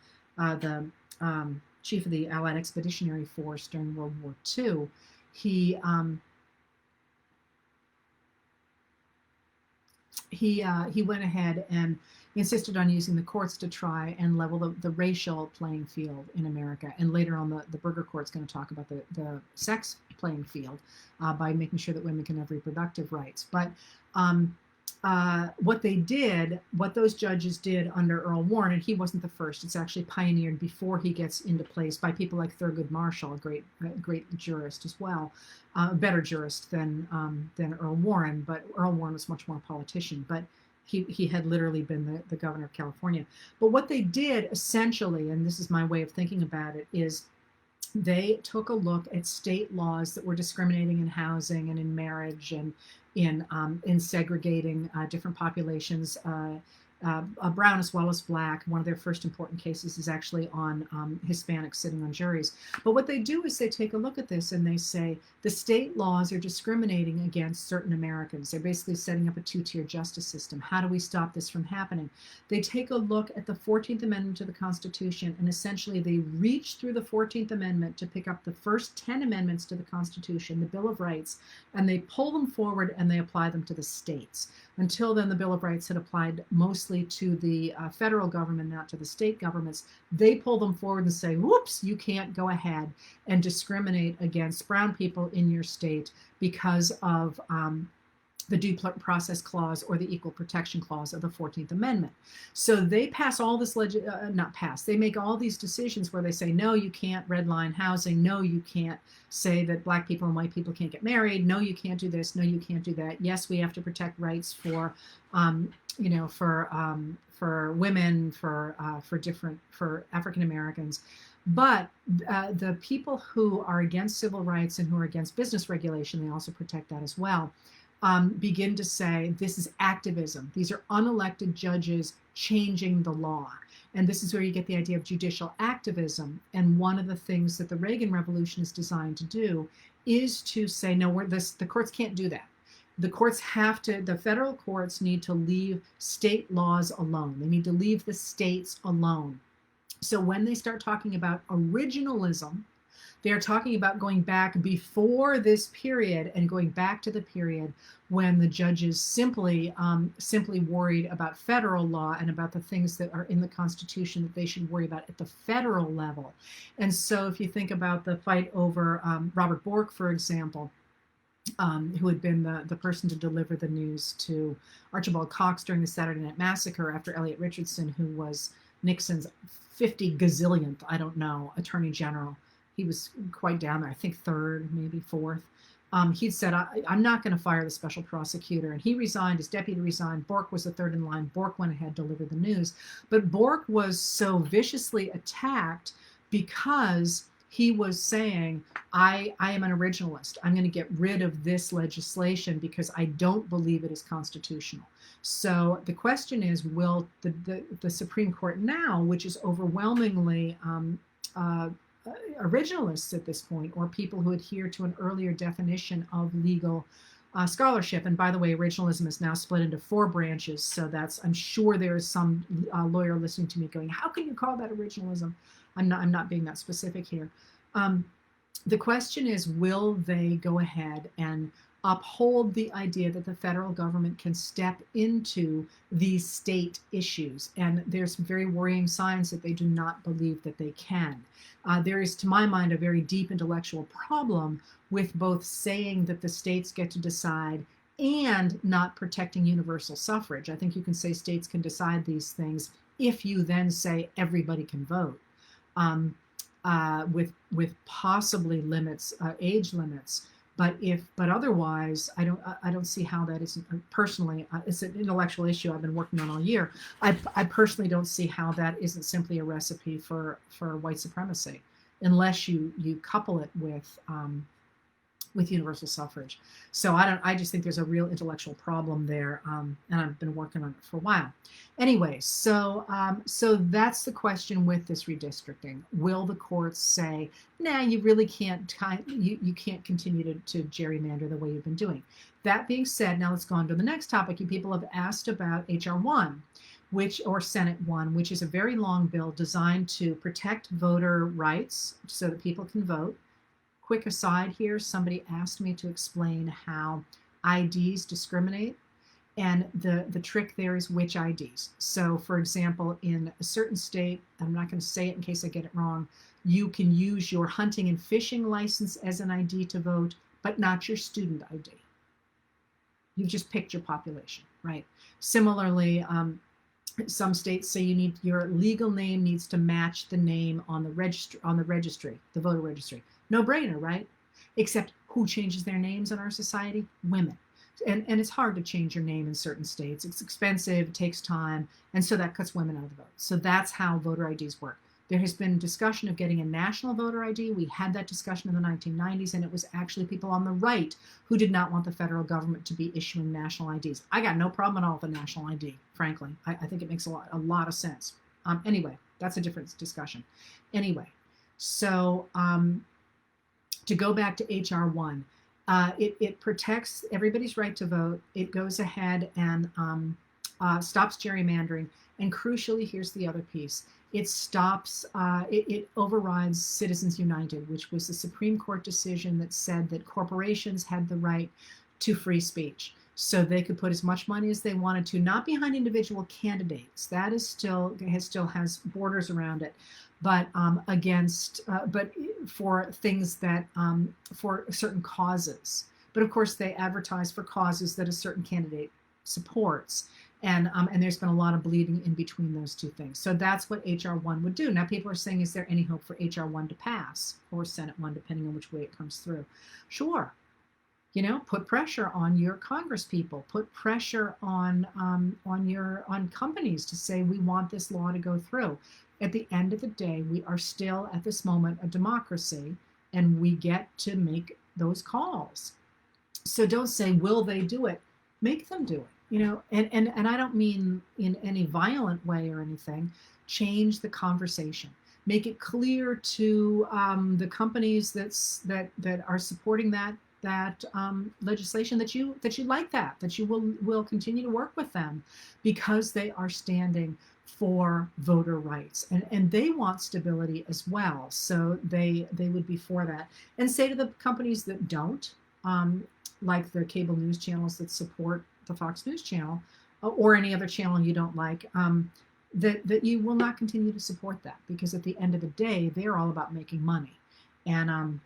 chief of the Allied Expeditionary Force during World War II, he went ahead and insisted on using the courts to try and level the racial playing field in America. And later on, the Burger Court's going to talk about the sex playing field by making sure that women can have reproductive rights. But what those judges did under Earl Warren, and he wasn't the first, it's actually pioneered before he gets into place by people like Thurgood Marshall, a great jurist as well, a better jurist than Earl Warren, but Earl Warren was much more a politician, but he had literally been the governor of California. But what they did essentially, and this is my way of thinking about it, is they took a look at state laws that were discriminating in housing and in marriage and in segregating different populations, brown as well as black. One of their first important cases is actually on Hispanics sitting on juries. But what they do is they take a look at this and they say the state laws are discriminating against certain Americans. They're basically setting up a two-tier justice system. How do we stop this from happening? They take a look at the 14th Amendment to the Constitution, and essentially they reach through the 14th Amendment to pick up the first 10 amendments to the Constitution, the Bill of Rights, and they pull them forward and they apply them to the states. Until then, the Bill of Rights had applied mostly to the federal government, not to the state governments. They pull them forward and say, whoops, you can't go ahead and discriminate against brown people in your state because of the Due Process Clause or the Equal Protection Clause of the 14th Amendment. So they pass all this, they make all these decisions where they say, no, you can't redline housing. No, you can't say that black people and white people can't get married. No, you can't do this. No, you can't do that. Yes, we have to protect rights for women, for African Americans. But the people who are against civil rights and who are against business regulation, they also protect that as well. Begin to say this is activism. These are unelected judges changing the law. And this is where you get the idea of judicial activism. And one of the things that the Reagan Revolution is designed to do is to say, no, the courts can't do that. The federal courts need to leave state laws alone. They need to leave the states alone. So when they start talking about originalism, they are talking about going back before this period and going back to the period when the judges simply worried about federal law and about the things that are in the Constitution that they should worry about at the federal level. And so if you think about the fight over Robert Bork, for example, who had been the person to deliver the news to Archibald Cox during the Saturday Night Massacre after Elliot Richardson, who was Nixon's 50 gazillionth, attorney general. He was quite down there, I think third, maybe fourth. He'd said, I'm not going to fire the special prosecutor. And he resigned, his deputy resigned. Bork was the third in line. Bork went ahead, delivered the news. But Bork was so viciously attacked because he was saying, I am an originalist. I'm going to get rid of this legislation because I don't believe it is constitutional. So the question is, will the Supreme Court now, which is overwhelmingly originalists at this point, or people who adhere to an earlier definition of legal scholarship. And by the way, originalism is now split into 4 branches. So I'm sure there is some lawyer listening to me going, how can you call that originalism? I'm not being that specific here. The question is, will they go ahead and uphold the idea that the federal government can step into these state issues? And there's some very worrying signs that they do not believe that they can. There is, to my mind, a very deep intellectual problem with both saying that the states get to decide and not protecting universal suffrage. I think you can say states can decide these things if you then say everybody can vote. With possibly limits, age limits, but otherwise, I don't see how that isn't, personally. It's an intellectual issue I've been working on all year. I personally don't see how that isn't simply a recipe for white supremacy, unless you couple it with universal suffrage. So I just think there's a real intellectual problem there, and I've been working on it for a while. Anyway, so that's the question with this redistricting. Will the courts say, nah, you really can't, you can't continue to gerrymander the way you've been doing? That being said, now let's go on to the next topic. You people have asked about H.R. 1, or Senate 1, which is a very long bill designed to protect voter rights so that people can vote. Quick aside here, somebody asked me to explain how IDs discriminate, and the trick there is which IDs. So for example, in a certain state, I'm not going to say it in case I get it wrong, you can use your hunting and fishing license as an ID to vote, but not your student ID. You've just picked your population, right? Similarly, some states say you need, your legal name needs to match the name on the registry, the voter registry. No brainer, right? Except who changes their names in our society? Women. And it's hard to change your name in certain states. It's expensive, it takes time, and so that cuts women out of the vote. So that's how voter IDs work. There has been discussion of getting a national voter ID. We had that discussion in the 1990s, and it was actually people on the right who did not want the federal government to be issuing national IDs. I got no problem at all with a national ID, frankly. I think it makes a lot of sense. Anyway, that's a different discussion. Anyway, so to go back to H.R. 1, it protects everybody's right to vote. It goes ahead and stops gerrymandering. And crucially, here's the other piece. It stops, it overrides Citizens United, which was the Supreme Court decision that said that corporations had the right to free speech. So they could put as much money as they wanted to, not behind individual candidates. That is still has borders around it, but but for things that for certain causes. But of course, they advertise for causes that a certain candidate supports, and there's been a lot of bleeding in between those two things. So that's what H.R. 1 would do. Now people are saying, is there any hope for H.R. 1 to pass, or Senate 1, depending on which way it comes through? Sure. You know, put pressure on your Congress people, put pressure on companies to say, we want this law to go through. At the end of the day, we are still at this moment a democracy, and we get to make those calls. So don't say, will they do it? Make them do it. You know, and I don't mean in any violent way or anything. Change the conversation. Make it clear to the companies that are supporting that legislation that you like that you will continue to work with them, because they are standing for voter rights, and they want stability as well. So they would be for that. And say to the companies that don't, like the cable news channels that support the Fox News channel, or any other channel you don't like, that you will not continue to support that, because at the end of the day, they're all about making money. And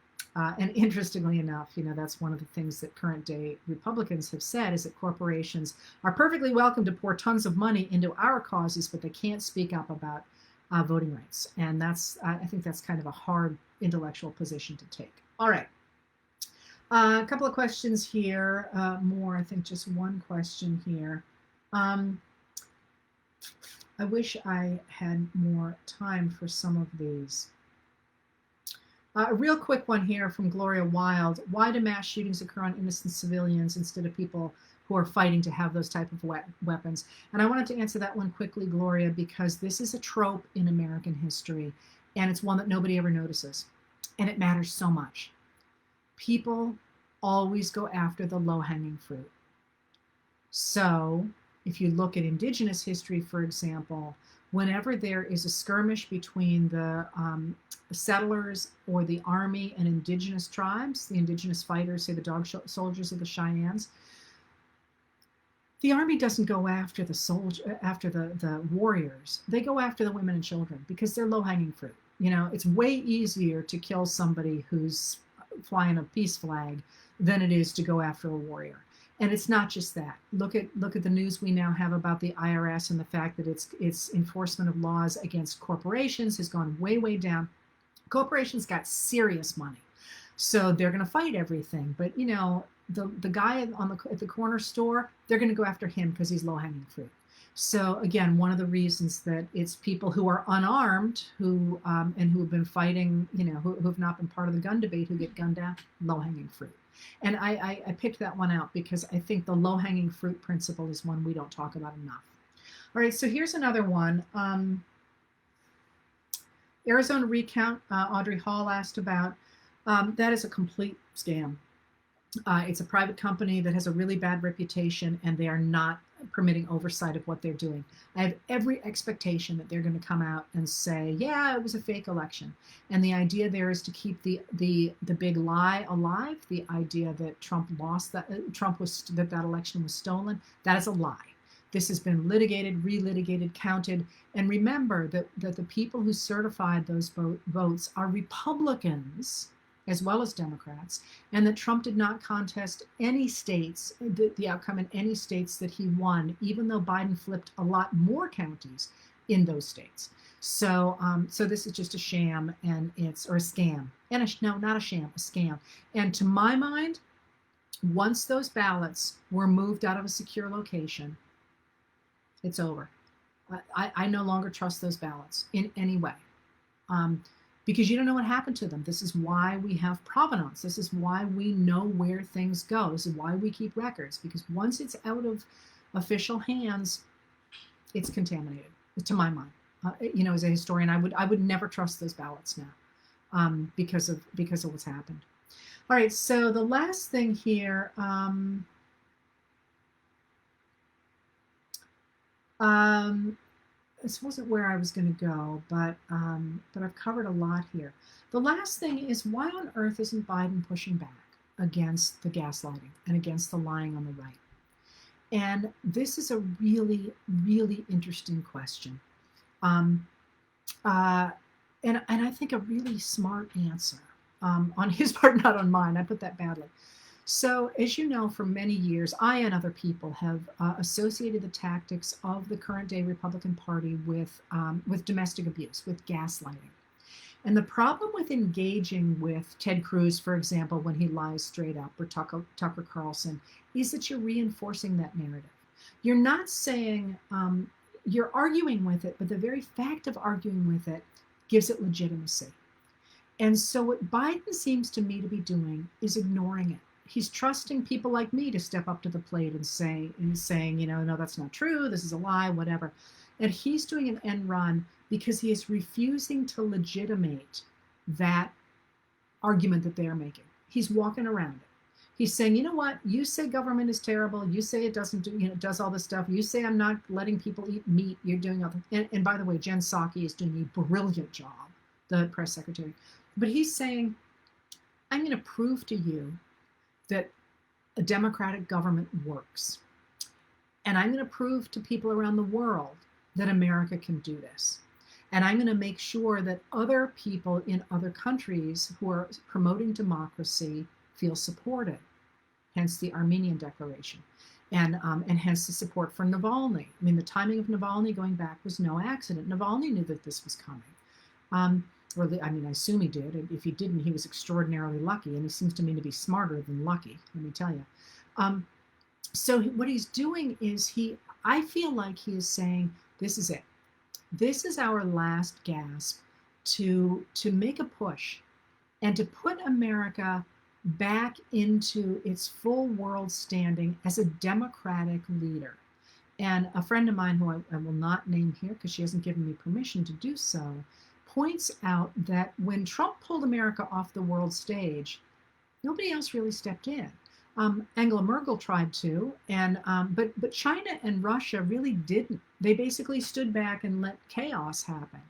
interestingly enough, you know, that's one of the things that current day Republicans have said, is that corporations are perfectly welcome to pour tons of money into our causes, but they can't speak up about voting rights. And I think that's kind of a hard intellectual position to take. All right. A couple of questions here, I think just one question here. I wish I had more time for some of these. A real quick one here from Gloria Wild. Why do mass shootings occur on innocent civilians instead of people who are fighting to have those type of weapons? And I wanted to answer that one quickly, Gloria, because this is a trope in American history, and it's one that nobody ever notices, and it matters so much. People always go after the low-hanging fruit. So if you look at indigenous history, for example, whenever there is a skirmish between the settlers or the army and indigenous tribes, the indigenous fighters, say the dog soldiers of the Cheyennes, the army doesn't go after the warriors. They go after the women and children because they're low-hanging fruit. You know, it's way easier to kill somebody who's flying a peace flag than it is to go after a warrior. And it's not just that. Look at the news we now have about the IRS and the fact that its enforcement of laws against corporations has gone way, way down. Corporations got serious money, so they're going to fight everything. But you know, the guy at the corner store, they're going to go after him because he's low-hanging fruit. So again, one of the reasons that it's people who are unarmed, who and who have been fighting, you know, who have not been part of the gun debate, who get gunned down, low-hanging fruit. And I picked that one out because I think the low-hanging fruit principle is one we don't talk about enough. All right, so here's another one. Arizona Recount, Audrey Hall asked about. That is a complete scam. It's a private company that has a really bad reputation, and they are not permitting oversight of what they're doing. I have every expectation that they're going to come out and say, yeah, it was a fake election. And the idea there is to keep the big lie alive, the idea that Trump lost, that election was stolen. That is a lie. This has been litigated, relitigated, counted. And remember that the people who certified those votes are Republicans as well as Democrats, and that Trump did not contest any states, the outcome in any states that he won, even though Biden flipped a lot more counties in those states. So so this is just a sham, and or a scam. And no, not a sham, a scam. And to my mind, once those ballots were moved out of a secure location, it's over. I no longer trust those ballots in any way. Because you don't know what happened to them. This is why we have provenance. This is why we know where things go. This is why we keep records, because once it's out of official hands, it's contaminated, to my mind. You know, as a historian, I would never trust those ballots now because of what's happened. All right, so the last thing here, this wasn't where I was going to go, but I've covered a lot here. The last thing is, why on earth isn't Biden pushing back against the gaslighting and against the lying on the right? And this is a really, really interesting question. And I think a really smart answer on his part, not on mine. I put that badly. So, as you know, for many years, I and other people have associated the tactics of the current day Republican Party with domestic abuse, with gaslighting. And the problem with engaging with Ted Cruz, for example, when he lies straight up, or Tucker Carlson, is that you're reinforcing that narrative. You're not saying, you're arguing with it, but the very fact of arguing with it gives it legitimacy. And so what Biden seems to me to be doing is ignoring it. He's trusting people like me to step up to the plate and saying, you know, no, that's not true. This is a lie, whatever. And he's doing an end run because he is refusing to legitimate that argument that they're making. He's walking around it. He's saying, you know what? You say government is terrible. You say it doesn't do, you know, does all this stuff. You say I'm not letting people eat meat. You're doing other. And by the way, Jen Psaki is doing a brilliant job, the press secretary. But he's saying, I'm going to prove to you that a democratic government works. And I'm going to prove to people around the world that America can do this. And I'm going to make sure that other people in other countries who are promoting democracy feel supported, hence the Armenian Declaration, and hence the support for Navalny. I mean, the timing of Navalny going back was no accident. Navalny knew that this was coming. I assume he did. If he didn't, he was extraordinarily lucky, and he seems to me to be smarter than lucky, let me tell you. So what he's doing is I feel like he is saying, this is it. This is our last gasp to make a push and to put America back into its full world standing as a democratic leader. And a friend of mine, who I will not name here because she hasn't given me permission to do so, points out that when Trump pulled America off the world stage, nobody else really stepped in. Angela Merkel tried to, and but China and Russia really didn't. They basically stood back and let chaos happen.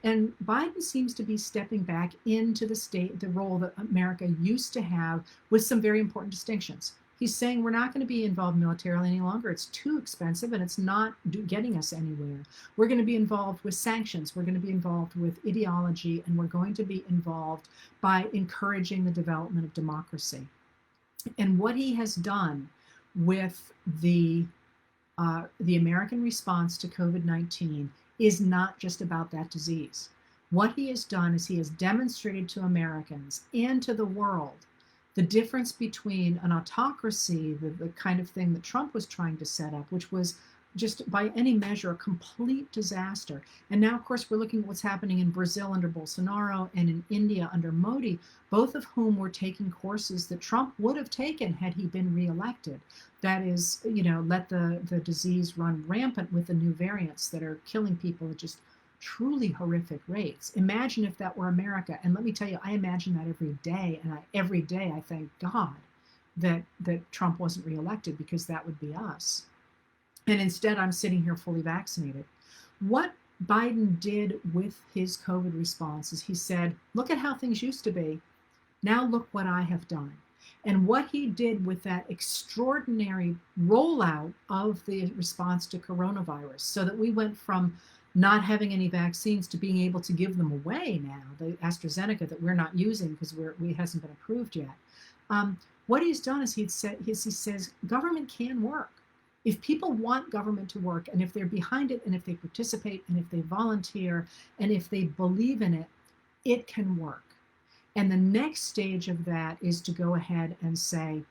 And Biden seems to be stepping back into the role that America used to have, with some very important distinctions. He's saying we're not going to be involved militarily any longer. It's too expensive and it's not getting us anywhere. We're going to be involved with sanctions. We're going to be involved with ideology, and we're going to be involved by encouraging the development of democracy. And what he has done with the American response to COVID-19 is not just about that disease. What he has done is he has demonstrated to Americans and to the world the difference between an autocracy, the kind of thing that Trump was trying to set up, which was just by any measure a complete disaster. And now, of course, we're looking at what's happening in Brazil under Bolsonaro and in India under Modi, both of whom were taking courses that Trump would have taken had he been reelected. That is, let the disease run rampant with the new variants that are killing people at just truly horrific rates. Imagine if that were America. And let me tell you, I imagine that every day. And every day I thank God that Trump wasn't reelected, because that would be us. And instead, I'm sitting here fully vaccinated. What Biden did with his COVID response is he said, look at how things used to be. Now look what I have done. And what he did with that extraordinary rollout of the response to coronavirus, so that we went from not having any vaccines to being able to give them away now, the AstraZeneca that we're not using because it hasn't been approved yet. What he's done is he says government can work. If people want government to work, and if they're behind it, and if they participate, and if they volunteer, and if they believe in it, it can work. And the next stage of that is to go ahead and say,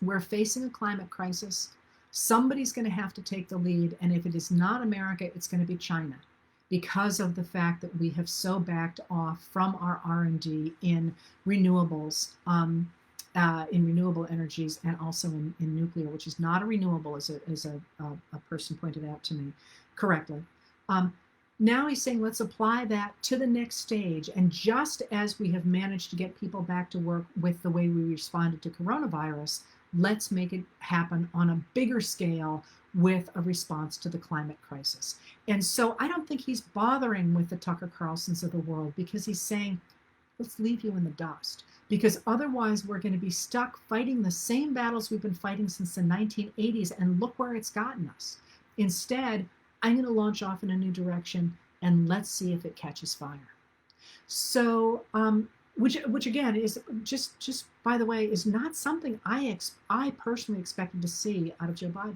we're facing a climate crisis. Somebody's going to have to take the lead. And if it is not America, it's going to be China, because of the fact that we have so backed off from our R&D in renewables, in renewable energies, and also in nuclear, which is not a renewable, as a person pointed out to me correctly. Now he's saying, let's apply that to the next stage. And just as we have managed to get people back to work with the way we responded to coronavirus, let's make it happen on a bigger scale with a response to the climate crisis. And so I don't think he's bothering with the Tucker Carlsons of the world, because he's saying, let's leave you in the dust. Because otherwise we're going to be stuck fighting the same battles we've been fighting since the 1980s, and look where it's gotten us. Instead, I'm going to launch off in a new direction, and let's see if it catches fire. So, which again is just by the way, is not something I personally expected to see out of Joe Biden.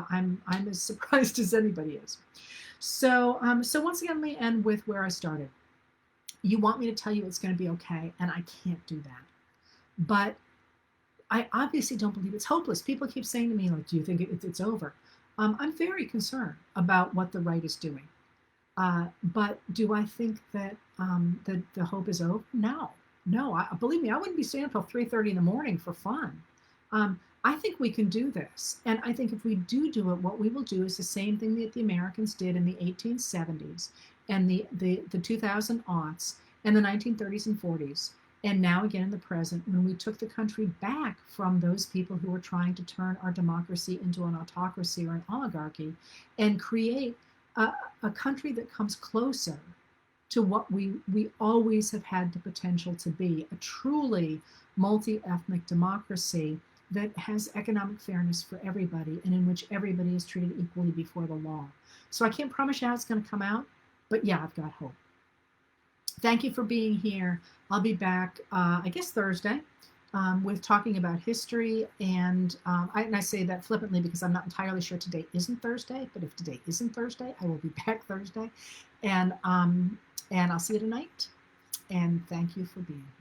I'm as surprised as anybody is. So once again, let me end with where I started. You want me to tell you it's going to be okay, and I can't do that. But I obviously don't believe it's hopeless. People keep saying to me, like, do you think it's over? I'm very concerned about what the right is doing. But do I think that the hope is over? No. Believe me, I wouldn't be staying up till 3:30 in the morning for fun. I think we can do this. And I think if we do it, what we will do is the same thing that the Americans did in the 1870s and the 2000 aughts and the 1930s and 40s. And now again in the present, when we took the country back from those people who were trying to turn our democracy into an autocracy or an oligarchy, and create a country that comes closer to what we always have had the potential to be, a truly multi-ethnic democracy that has economic fairness for everybody, and in which everybody is treated equally before the law. So I can't promise you how it's going to come out, but yeah, I've got hope. Thank you for being here. I'll be back, I guess, Thursday with talking about history. And I say that flippantly because I'm not entirely sure today isn't Thursday, but if today isn't Thursday, I will be back Thursday. And I'll see you tonight. And thank you for being here.